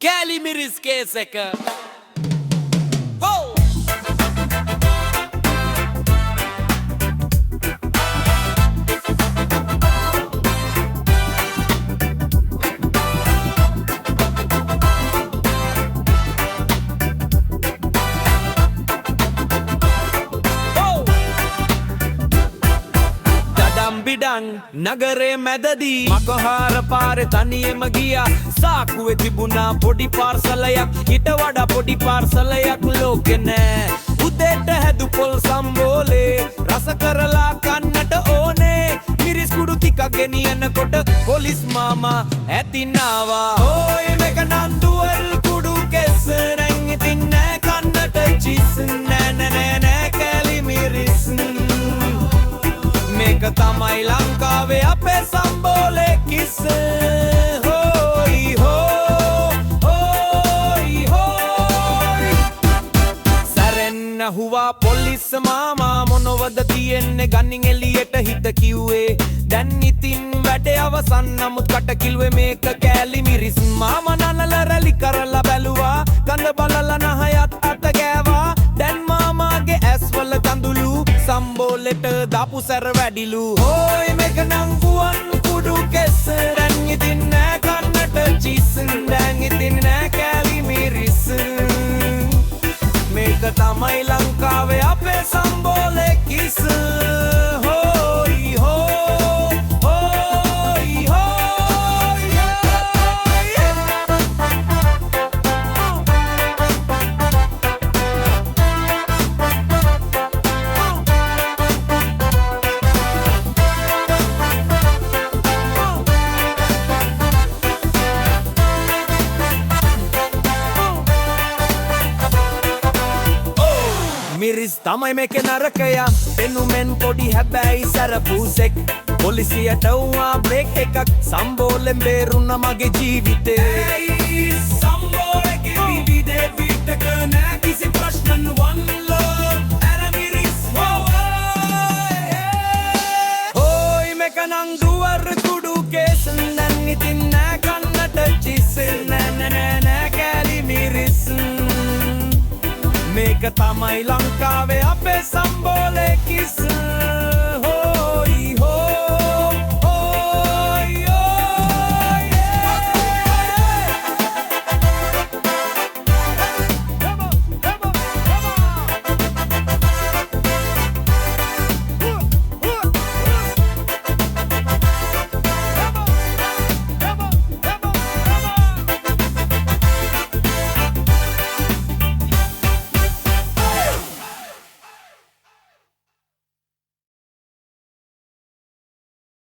කෑලි මිරිස් කේස් එක හෝ බිඩන් නගරේ මැදදී මකහාර පාරේ තනියම ගියා සාක්කුවේ තිබුණා පොඩි පාර්සලයක් ඊට වඩා පොඩි පාර්සලයක් ලෝකේ නෑ උදේට හැදු පොල් සම්බෝලේ රස කරලා කන්නට ඕනේ මිරිස් කුඩු ටිකක් ගෙනියනකොට පොලිස් මාමා ඇතිනාවා ඕයි මේක නන්දුවල් කුඩු කෙස් නැන් ඉතින් නෑ කන්නට චිස් නෑ නෑ නෑ කැලි මිරිස් මේක තමයි ලංකාවේ අපේ සම්බෝලේ කිස් හොයි හොයි හොයි සරෙන්න හුවා පොලිස් මාමා මොනවද තියෙන්නේ ගන්නින් එළියට හිට කිව්වේ දැන් ඉතින් වැඩේ අවසන් නමුත් කට කිල්වේ මේක කෑලි මිරිස් මාමා නනල රැලි කරලා බැලුවා කඳ බලලා නහයත් අත ගෑවා දැන් මාමාගේ ඇස්වල කඳුළු සම්බෝලෙට දාපු සැර වැඩිලු ඕයි මේක නංගුවන් කුඩු කෙස් දැන් ඉතින් නෑ කන්නට චිස් දැන් ඉතින් නෑ කෑලි මිරිස් මේක තමයි ලංකාවේ අපේ සම්බෝලේ කිස් හොයි හොයි හොයි මිරිස් තමයි මේකේ නරකය පෙනුමෙන් පොඩි හැබැයි සරපුසෙක් පොලිසියට වුණා බ්‍රේක් එකක් සම්බෝලෙන් බේරුණා මගේ ජීවිතේ සම්බෝලේ විවිධේ විතක නෑ කිසි ප්‍රශ්න වන්නලෝ අර මිරිස් හොයි මේක නං දුවර කුඩු කේස් නන් ඉතින් නෑ කන්නට චිස් නෑ නෑ නෑ කෑලි මිරිස් මේක තමයි ලංකාවේ අපේ සම්බෝලේ කිස්